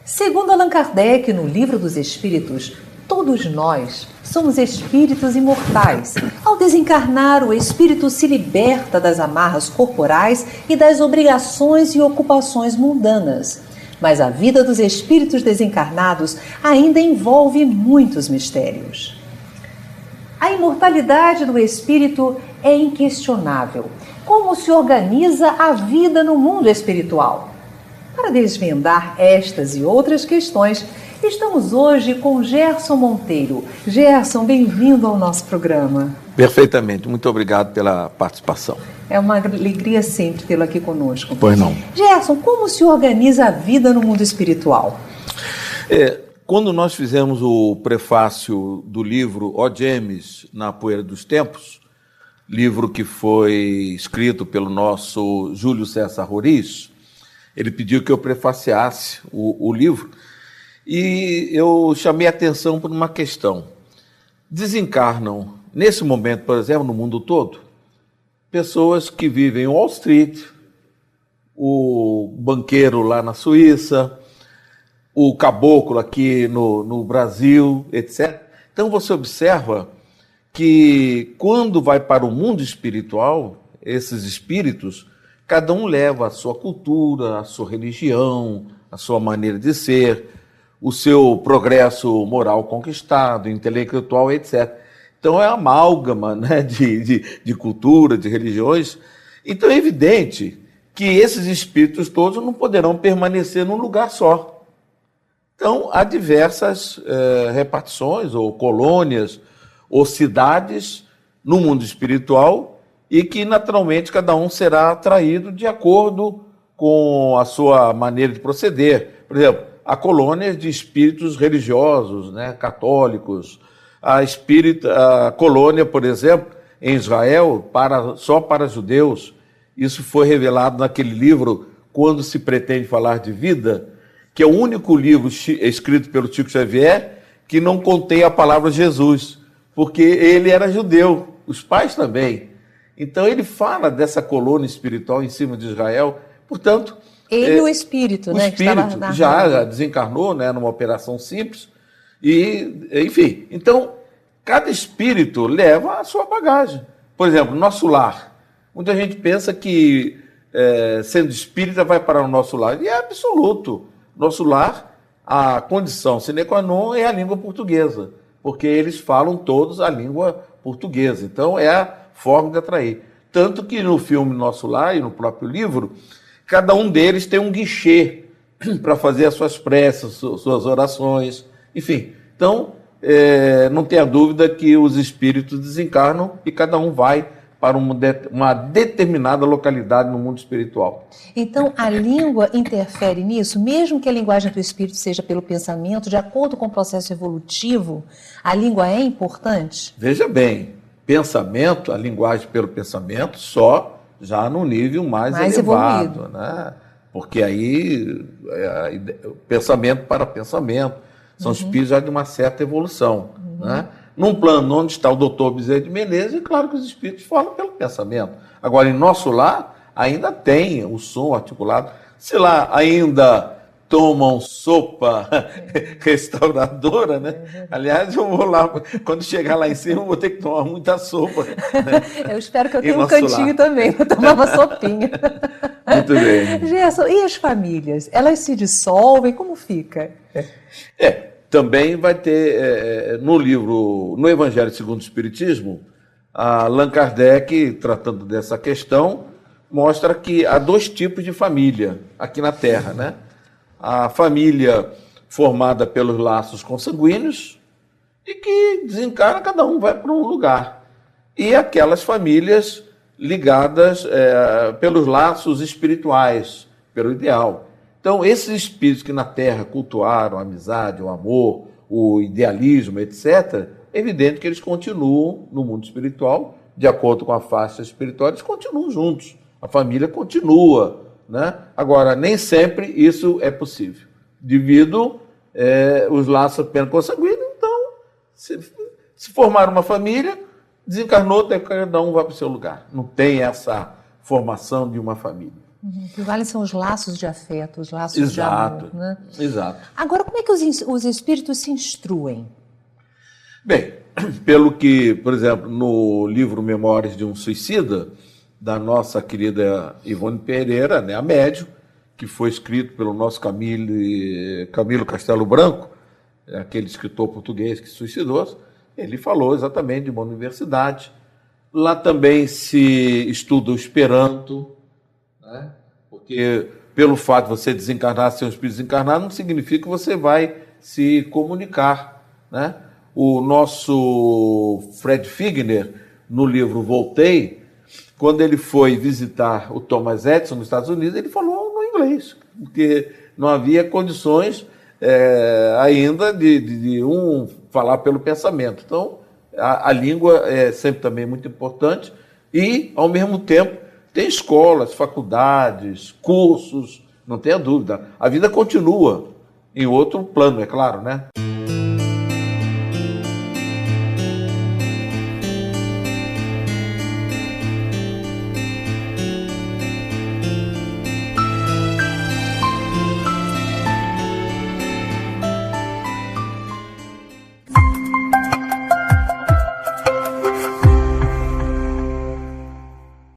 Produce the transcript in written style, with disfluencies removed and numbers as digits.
Segundo Allan Kardec, no Livro dos Espíritos, todos nós somos espíritos imortais. Ao desencarnar, o espírito se liberta das amarras corporais e das obrigações e ocupações mundanas. Mas a vida dos espíritos desencarnados ainda envolve muitos mistérios. A imortalidade do espírito é inquestionável. Como se organiza a vida no mundo espiritual? Para desvendar estas e outras questões, estamos hoje com Gerson Monteiro. Gerson, bem-vindo ao nosso programa. Perfeitamente, muito obrigado pela participação. É uma alegria sempre tê-lo aqui conosco. Pois não. Gerson, como se organiza a vida no mundo espiritual? Quando nós fizemos o prefácio do livro Ó James, na Poeira dos Tempos, livro que foi escrito pelo nosso Júlio César Roriz, ele pediu que eu prefaciasse o livro e eu chamei a atenção por uma questão. Desencarnam, nesse momento, por exemplo, no mundo todo, pessoas que vivem em Wall Street, o banqueiro lá na Suíça, o caboclo aqui no Brasil, etc. Então você observa que quando vai para o mundo espiritual, esses espíritos, cada um leva a sua cultura, a sua religião, a sua maneira de ser, o seu progresso moral conquistado, intelectual, etc. Então é uma amálgama, né, de cultura, de religiões. Então é evidente que esses espíritos todos não poderão permanecer num lugar só. Então há diversas repartições ou colônias ou cidades no mundo espiritual e que, naturalmente, cada um será atraído de acordo com a sua maneira de proceder. Por exemplo, há colônias de espíritos religiosos, né, católicos. A colônia, por exemplo, em Israel, só para judeus. Isso foi revelado naquele livro, Quando se Pretende Falar de Vida, que é o único livro escrito pelo Chico Xavier que não contém a palavra Jesus, porque ele era judeu, os pais também. Então ele fala dessa colônia espiritual em cima de Israel, portanto... Ele o espírito, né? O espírito que já desencarnou, né, numa operação simples, e, enfim. Então, cada espírito leva a sua bagagem. Por exemplo, nosso lar. Muita gente pensa que, sendo espírita, vai para o nosso lar. E é absoluto. Nosso lar, a condição sine qua non é a língua portuguesa, porque eles falam todos a língua portuguesa. Então, é a forma de atrair. Tanto que no filme Nosso Lar e no próprio livro, cada um deles tem um guichê para fazer as suas preces, suas orações, enfim. Então, não tenha dúvida que os espíritos desencarnam e cada um vai para uma determinada localidade no mundo espiritual. Então, a língua interfere nisso? Mesmo que a linguagem do espírito seja pelo pensamento, de acordo com o processo evolutivo, a língua é importante? Veja bem, pensamento, a linguagem pelo pensamento, só já no nível mais elevado, evoluído, né? Porque aí, pensamento para pensamento, são espíritos já de uma certa evolução, né? Num plano onde está o doutor Bezerra de Menezes, é claro que os espíritos falam pelo pensamento. Agora, em nosso lar, ainda tem o som articulado. Se lá ainda tomam sopa restauradora, né? Aliás, eu vou lá, quando chegar lá em cima, eu vou ter que tomar muita sopa. Né? Eu espero que eu tenha um cantinho também para tomar uma sopinha. Muito bem. Gerson, e as famílias? Elas se dissolvem? Como fica? Também vai ter, no livro, no Evangelho segundo o Espiritismo, Allan Kardec, tratando dessa questão, mostra que há dois tipos de família aqui na Terra, né? A família formada pelos laços consanguíneos e que desencarna, cada um vai para um lugar. E aquelas famílias ligadas pelos laços espirituais, pelo ideal. Então, esses espíritos que na Terra cultuaram a amizade, o amor, o idealismo, etc., é evidente que eles continuam no mundo espiritual, de acordo com a faixa espiritual, eles continuam juntos. A família continua, né? Agora, nem sempre isso é possível, devido os laços apenas consanguíneos. Então, se formar uma família, desencarnou, cada um vai para o seu lugar. Não tem essa formação de uma família. O que vale são os laços de afeto, os laços de amor, né? Exato. Agora, como é que os espíritos se instruem? Bem, pelo que, por exemplo, no livro Memórias de um Suicida, da nossa querida Ivone Pereira, né, a médium, que foi escrito pelo nosso Camilo Castelo Branco, aquele escritor português que se suicidou, ele falou exatamente de uma universidade. Lá também se estuda o Esperanto, né? Porque pelo fato de você desencarnar, ser um espírito desencarnado, não significa que você vai se comunicar, né? O nosso Fred Figner, no livro Voltei, quando ele foi visitar o Thomas Edison nos Estados Unidos, ele falou no inglês, porque não havia condições ainda de um falar pelo pensamento. Então, a língua é sempre também muito importante e, ao mesmo tempo, tem escolas, faculdades, cursos, não tenha dúvida. A vida continua em outro plano, é claro, né?